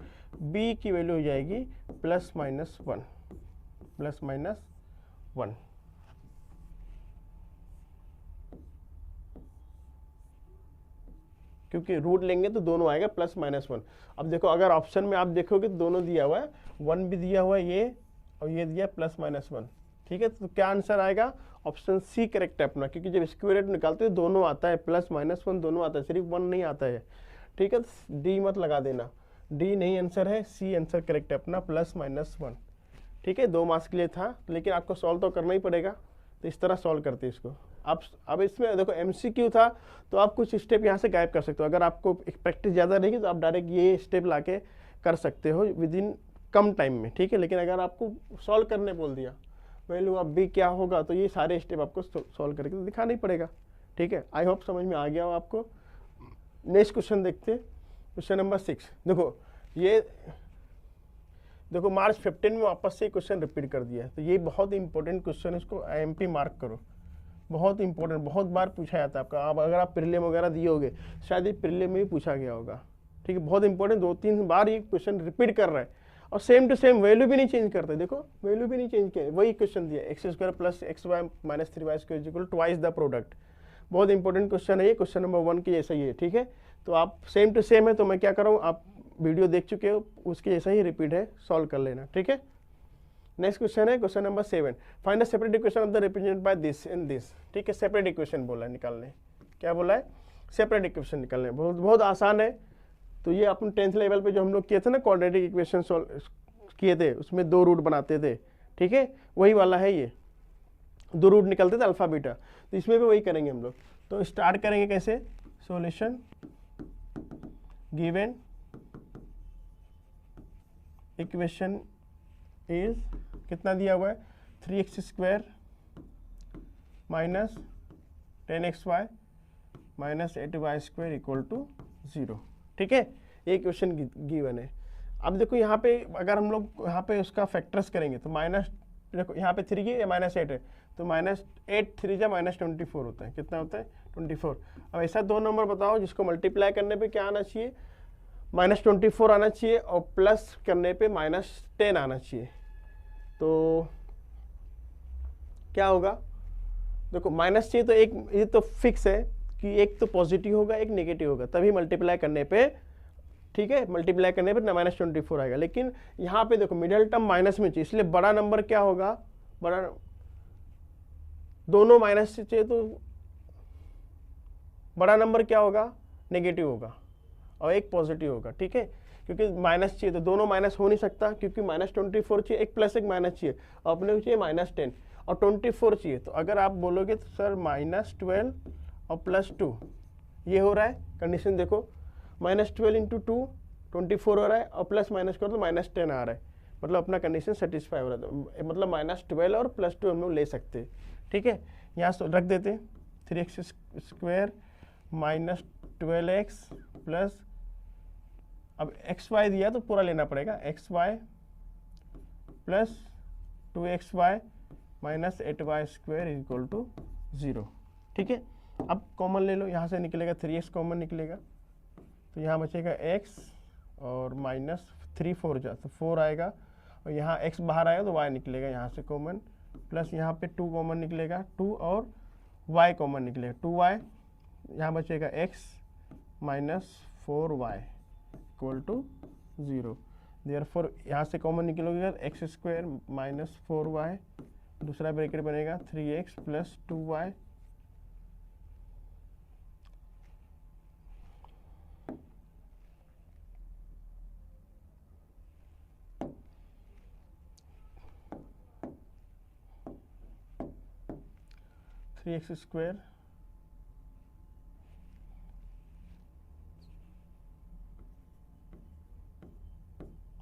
b की वैल्यू हो जाएगी प्लस माइनस 1। क्योंकि रूट लेंगे तो दोनों आएगा प्लस माइनस 1। अब देखो अगर ऑप्शन में आप देखोगे तो दोनों दिया हुआ है, 1 भी दिया हुआ है ये, और ये दिया प्लस माइनस 1। ठीक है, तो क्या आंसर आएगा, ऑप्शन सी करेक्ट है अपना, क्योंकि जब स्क्वायर रूट निकालते हैं दोनों आता है, प्लस माइनस 1 दोनों आता है, सिर्फ 1 नहीं आता है। ठीक है, डी मत लगा देना, डी नहीं आंसर है, सी आंसर करेक्ट है अपना, प्लस माइनस 1। ठीक है, 2 मार्क्स के लिए था, लेकिन आपको सॉल्व तो करना ही पड़ेगा, तो इस तरह सॉल्व करते हैं इसको। अब इसमें देखो MCQ था तो आप कुछ स्टेप यहाँ से गायब कर सकते हो, अगर आपको प्रैक्टिस ज़्यादा रहेगी तो आप डायरेक्ट ये स्टेप लाके कर सकते हो विद इन कम टाइम में। ठीक है, लेकिन अगर आपको सॉल्व करने बोल दिया वैल्यू अब भी क्या होगा, तो ये सारे स्टेप आपको सॉल्व करके तो दिखाना ही पड़ेगा। ठीक है, आई होप समझ में आ गया हो आपको। नेक्स्ट क्वेश्चन देखते हैं, क्वेश्चन नंबर 6। देखो मार्च 15 में वापस से क्वेश्चन रिपीट कर दिया है, तो ये बहुत इंपॉर्टेंट क्वेश्चन है, इसको IMP मार्क करो, बहुत इंपॉर्टेंट, बहुत बार पूछा जाता है आपका। अब अगर आप प्रीलिम वगैरह दिए होगे, शायद ये प्रीलिम में भी पूछा गया होगा। ठीक है, बहुत इंपॉर्टेंट, 2-3 बार ये क्वेश्चन रिपीट कर रहा है, और सेम टू सेम वैल्यू भी नहीं चेंज करते। देखो वैल्यू भी नहीं चेंज किया, वही क्वेश्चन दिया, x square plus x y minus 3y square equal twice the product. बहुत इंपॉर्टेंट क्वेश्चन है ये, क्वेश्चन नंबर 1 के जैसा ही है। ठीक है, तो आप सेम टू सेम है, तो मैं क्या कर रहा हूँ, आप वीडियो देख चुके हो, उसके जैसा ही रिपीट है, सॉल्व कर लेना। ठीक है, नेक्स्ट क्वेश्चन है question number 7, find the separate equation of the represented by this and this. ठीक है, सेपरेट इक्वेशन बोला है निकालने, क्या बोला है, सेपरेट इक्वेशन निकालने, बहुत आसान है। तो ये अपन 10th लेवल पे जो हम लोग किए थे ना, क्वाड्रेटिक इक्वेशन सॉल्व किए थे, उसमें 2 रूट बनाते थे। ठीक है, वही वाला है ये, 2 रूट निकलते थे अल्फा बीटा, तो इसमें भी वही करेंगे हम लोग। तो स्टार्ट करेंगे कैसे, सॉल्यूशन गिवन इक्वेशन इज, कितना दिया हुआ है, 3x square minus 10xy minus 8y square equal to 0। ठीक है, ये क्वेश्चन गिवन है। अब देखो यहाँ पे अगर हम लोग यहाँ पे उसका फैक्टर्स करेंगे तो माइनस, देखो यहाँ पे 3 है, माइनस 8 है, तो माइनस 8 3 जा माइनस 24 होता है, कितना होता है 24। अब ऐसा 2 नंबर बताओ जिसको मल्टीप्लाई करने पे क्या आना चाहिए, माइनस 24 आना चाहिए, और प्लस करने पे माइनस 10 आना चाहिए। तो क्या होगा, देखो माइनस चाहिए तो एक, ये तो फिक्स है कि एक तो पॉजिटिव होगा एक नेगेटिव होगा, तभी मल्टीप्लाई करने पे, ठीक है, मल्टीप्लाई करने पे माइनस 24 आएगा। लेकिन यहाँ पे देखो मिडिल टर्म माइनस में चाहिए, इसलिए बड़ा नंबर क्या होगा, बड़ा, दोनों माइनस से चाहिए तो बड़ा नंबर क्या होगा, नेगेटिव होगा, और एक पॉजिटिव होगा। ठीक है, क्योंकि माइनस चाहिए तो दोनों माइनस हो नहीं सकता, क्योंकि माइनस 24 चाहिए, एक प्लस एक माइनस चाहिए, और अपने को चाहिए माइनस 10 और 24 चाहिए। तो अगर आप बोलोगे तो सर माइनस 12 और प्लस 2, ये हो रहा है कंडीशन, देखो माइनस 12 इंटू 2 24 हो रहा है, और प्लस माइनस करो तो माइनस 10 आ रहा है, मतलब अपना कंडीशन सेटिस्फाई हो रहा है, मतलब माइनस 12 और प्लस 2 हम लोग ले सकते हैं। ठीक है, यहाँ रख देते हैं, 3x square minus 12x plus, अब xy दिया तो पूरा लेना पड़ेगा, xy plus 2xy minus 8y square equal to 0। ठीक है, अब कॉमन ले लो, यहाँ से निकलेगा 3x कॉमन निकलेगा, तो यहाँ बचेगा x और माइनस 3 4 जा तो 4 आएगा, और यहाँ x बाहर आएगा तो y निकलेगा यहाँ से कॉमन, प्लस यहाँ पे 2 कॉमन निकलेगा, 2 और y कॉमन निकलेगा, 2y, यहाँ बचेगा x minus 4y equal to 0। Therefore यहाँ से कॉमन निकलोगे एक्स स्क्वायर माइनस 4y, दूसरा ब्रैकेट बनेगा 3x plus 2y, three x square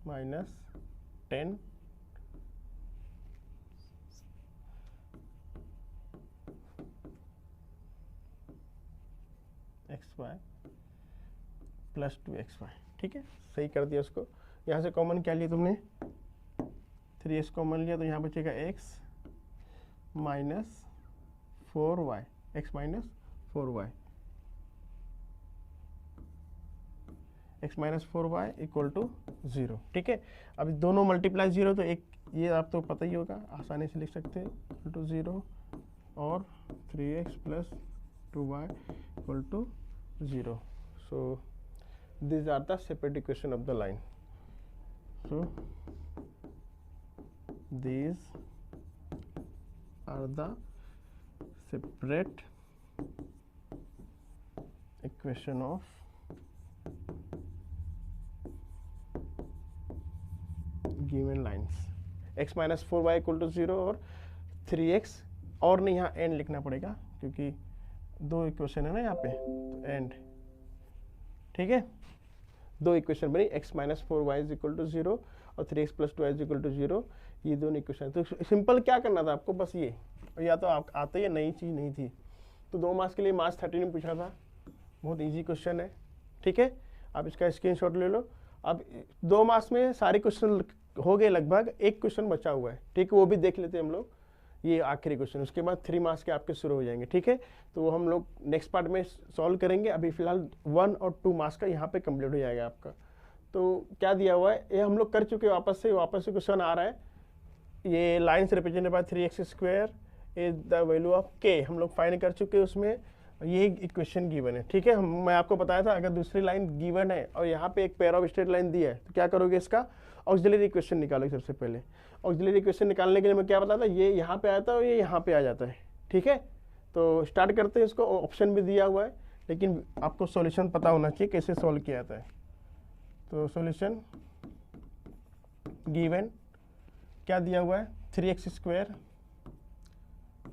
minus 10 x y plus 2xy। ठीक है, सही कर दिया उसको। यहाँ से कॉमन क्या लिया तुमने, 3x कॉमन लिया तो यहाँ बचेगा x minus 4y, x minus 4y, x minus 4y equal to 0। ठीक है, अब दोनों मल्टीप्लाई 0 तो एक ये आप तो पता ही होगा, आसानी से लिख सकते हैं इक्वल टू 0 और 3x plus 2y equal to 0। So these are the separate equation of the line. So these are the separate equation of given lines. x minus 4y equal to 0 और 3x, और नहीं यहाँ and लिखना पड़ेगा क्योंकि दो equation है ना यहाँ पे, एंड। ठीक है, दो इक्वेशन बनी, x minus 4y is equal to 0 और 3x plus 2y is equal to 0। ये दोनों इक्वेशन, तो सिंपल क्या करना था आपको, बस ये, या तो आप आते ही नई चीज़ नहीं थी। तो 2 मार्क्स के लिए मार्क्स 13 में पूछा था, बहुत इजी क्वेश्चन है। ठीक है, आप इसका स्क्रीनशॉट ले लो। अब 2 मार्क्स में सारे क्वेश्चन हो गए लगभग, एक क्वेश्चन बचा हुआ है। ठीक है, वो भी देख लेते हैं हम लोग, ये आखिरी क्वेश्चन, उसके बाद 3 मार्क्स के आपके शुरू हो जाएंगे। ठीक है, तो वो हम लोग नेक्स्ट पार्ट में सॉल्व करेंगे। अभी फिलहाल 1 और 2 मार्क्स का यहाँ पे कंप्लीट हो जाएगा आपका। तो क्या दिया हुआ है, ये हम लोग कर चुके हैं, वापस से क्वेश्चन आ रहा है। ये lines represented bye 3x square is the value of k, हम लोग फाइंड कर चुके हैं उसमें, ये इक्वेशन गिवन है। ठीक है, मैं आपको बताया था अगर दूसरी लाइन गिवन है और यहाँ पे एक पेयर ऑफ स्ट्रेट लाइन दी है तो क्या करोगे, इसका ऑक्सिलरी इक्वेशन निकालोगे सबसे पहले। ऑक्सिलरी इक्वेशन निकालने के लिए मैं क्या बताता, ये यहाँ पे आता है और ये यहाँ पे आ जाता है। ठीक है, तो स्टार्ट करते हैं इसको, ऑप्शन भी दिया हुआ है लेकिन आपको सॉल्यूशन पता होना चाहिए कैसे सॉल्व किया जाता है। तो सॉल्यूशन गिवन क्या दिया हुआ है, 3x square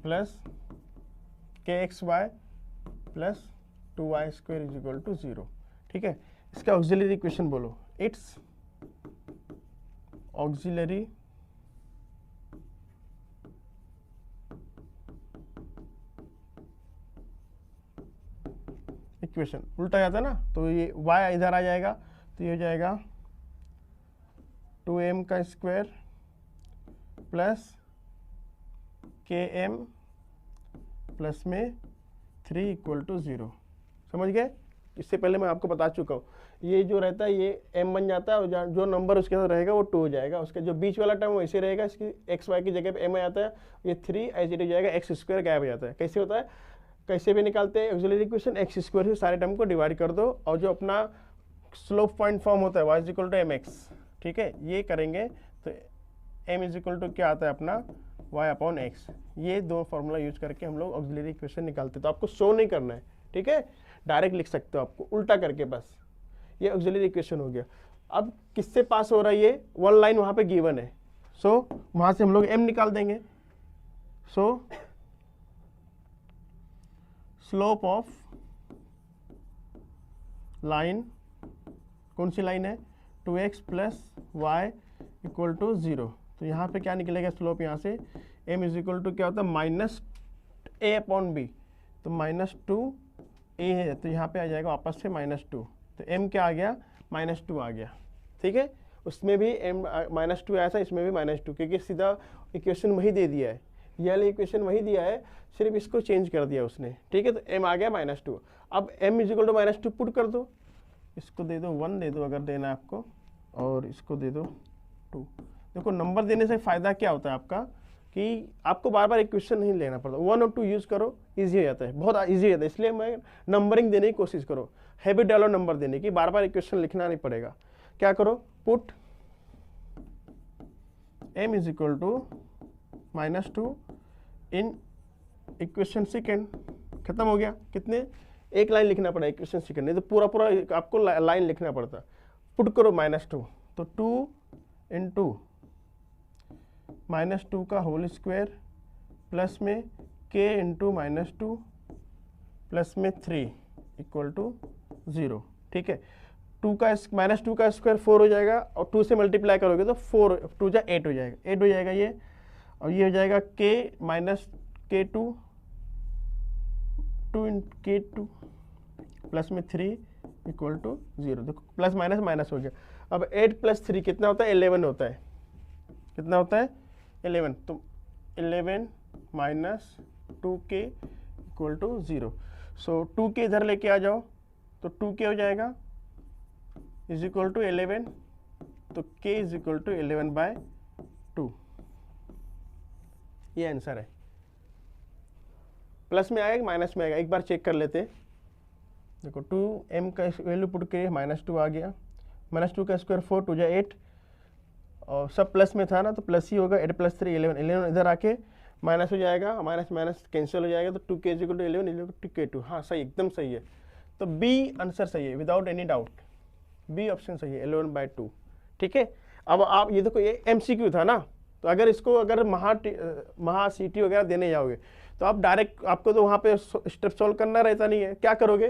plus kxy plus 2y square is equal to 0। ठीक है, इसका ऑक्सिलरी इक्वेशन बोलो, इट्स ऑक्सिलरी इक्वेशन उल्टा जाता है ना, तो ये y इधर आ जाएगा तो ये हो जाएगा 2m का स्क्वायर प्लस km प्लस में 3 इक्वल टू 0। समझ गए, इससे पहले मैं आपको बता चुका हूँ। ये जो रहता है ये m बन जाता है और जो नंबर उसके साथ रहेगा वो 2 हो जाएगा, उसका जो बीच वाला टर्म वैसे रहेगा, इसकी एक्स वाई की जगह पे m आ जाता है, ये 3 एज इट हो जाएगा, एक्स स्क्वायर गायब हो जाता है। कैसे होता है, कैसे भी निकालते हैं ऑक्सिलरी इक्वेशन, एक्स स्क्वायर से सारे टर्म को डिवाइड कर दो और जो अपना स्लोप पॉइंट फॉर्म होता है y is equal to mx। ठीक है, ये करेंगे तो m इज इक्वल टू क्या आता है अपना y अपॉन x। ये दो फॉर्मूला यूज करके हम लोग ऑक्सिलरी इक्वेशन निकालते हैं। तो आपको शो नहीं करना है, ठीक है, डायरेक्ट लिख सकते हो आपको उल्टा करके, बस ये ऑक्सिलरी इक्वेशन हो गया। अब किससे पास हो रहा है, ये 1 लाइन वहां पे गिवन है, सो वहां से हम लोग m निकाल देंगे। सो स्लोप ऑफ लाइन, कौन सी लाइन है, 2x plus Y equal to 0। तो यहाँ पे क्या निकलेगा स्लोप, यहाँ से m इज इक्वल टू क्या होता है माइनस a अपॉन b, तो -2a है तो यहाँ पे आ जाएगा वापस से -2, तो m क्या आ गया -2 आ गया। ठीक है, उसमें भी m -2 आया था, इसमें भी -2, क्योंकि सीधा इक्वेशन वही दे दिया है, ये वाली इक्वेशन वही दिया है, सिर्फ इसको चेंज कर दिया उसने। ठीक है, तो m आ गया -2। अब m is equal to -2 put कर दो, इसको दे दो 1 दे दो अगर देना है आपको, और इसको दे दो 2। देखो नंबर देने से फ़ायदा क्या होता है आपका, कि आपको बार बार इक्वेशन नहीं लेना पड़ता, 1 और 2 यूज़ करो, ईजी हो जाता है, बहुत ईजी हो जाता है। इसलिए मैं नंबरिंग देने की कोशिश करो, हैबिट डालो नंबर देने की, बार बार इक्वेशन लिखना नहीं पड़ेगा। क्या करो, put m is equal to -2 in equation second, खत्म हो गया। कितने, एक लाइन लिखना पड़ा इक्वेशन सेकेंड, नहीं तो पूरा पूरा आपको लाइन लिखना पड़ता। पुट करो -2, तो 2 इंटू -2 का होल स्क्वायर प्लस में k इंटू -2 प्लस में 3 इक्वल टू 0। ठीक है, -2 का स्क्वायर 4 हो जाएगा, और 2 से मल्टीप्लाई करोगे तो 4 2 जा 8 हो जाएगा, 8 हो जाएगा ये, और ये हो जाएगा k माइनस k2 2 प्लस में 3 इक्वल टू 0। देखो प्लस माइनस माइनस हो गया। अब 8 प्लस 3 कितना होता है, 11 होता है। कितना होता है, 11। तो 11 minus 2k equal to 0। So 2k इधर लेके आ जाओ, तो 2k हो जाएगा इज इक्वल टू 11, तो k इज इक्वल टू 11/2। ये आंसर है। प्लस में आएगा माइनस में आएगा, एक बार चेक कर लेते। देखो 2m का वैल्यू पुट के -2 आ गया, -2 का स्क्वायर 4 2 जा 8, और सब प्लस में था ना तो प्लस ही होगा। 8 प्लस 3 11, 11 इधर आके माइनस हो जाएगा, माइनस माइनस कैंसिल हो जाएगा, तो 2k is equal to 11 2k2। हाँ सही, एकदम सही है। तो बी आंसर सही है without any doubt, B option सही है 11/2। ठीक है, अब आप ये देखो, ये MCQ था ना, तो अगर इसको अगर महा CT वगैरह देने जाओगे तो आप डायरेक्ट, आपको तो वहाँ पे स्टेप सॉल्व करना रहता नहीं है। क्या करोगे,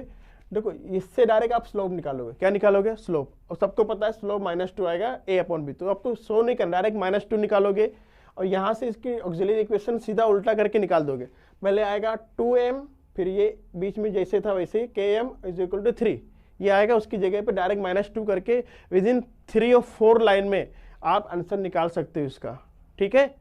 देखो इससे डायरेक्ट आप स्लोप निकालोगे। क्या निकालोगे, स्लोप, और सबको पता है स्लोप -2 आएगा a/b, तो आपको सो नहीं करना, डायरेक्ट -2 निकालोगे, और यहाँ से इसकी ऑक्सिलरी इक्वेशन सीधा उल्टा करके निकाल दोगे। पहले आएगा 2m, फिर ये बीच में जैसे था वैसे ही km इज इक्वल टू 3, ये आएगा, उसकी जगह पे डायरेक्ट -2 करके विदिन 3 और 4 लाइन में आप आंसर निकाल सकते हो इसका। ठीक है,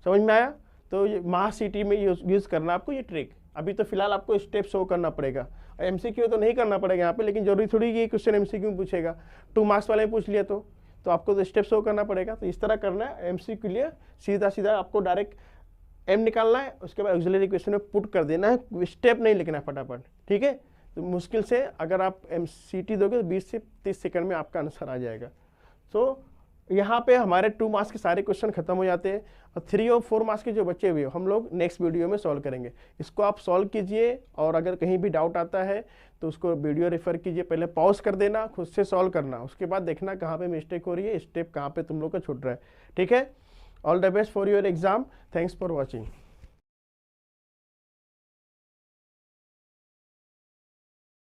समझ में आया। तो ये महा CT में यूज़ करना आपको ये ट्रिक। अभी तो फिलहाल आपको स्टेप शो करना पड़ेगा, MCQ तो नहीं करना पड़ेगा यहाँ पे, लेकिन जरूरी थोड़ी ये क्वेश्चन MCQ पूछेगा। 2 मार्क्स वाले पूछ लिया तो आपको तो स्टेप शो करना पड़ेगा। तो इस तरह करना है MCQ के लिए, सीधा सीधा आपको डायरेक्ट m निकालना है, उसके बाद ऑक्सिलरी इक्वेशन में पुट कर देना है, स्टेप नहीं लिखना फटाफट। ठीक है, तो मुश्किल से अगर आप CT दोगे तो 20 से 30 सेकंड में आपका आंसर आ जाएगा। तो यहाँ पे हमारे 2 मार्क्स के सारे क्वेश्चन खत्म हो जाते हैं, और 3 और 4 मार्क्स के जो बचे हुए हम लोग नेक्स्ट वीडियो में सॉल्व करेंगे। इसको आप सॉल्व कीजिए, और अगर कहीं भी डाउट आता है तो उसको वीडियो रेफर कीजिए, पहले पॉज कर देना, खुद से सॉल्व करना, उसके बाद देखना कहाँ पे मिस्टेक हो रही है, स्टेप कहाँ पे तुम लोग का छूट रहा है। ठीक है, all the best for your exam, thanks for watching.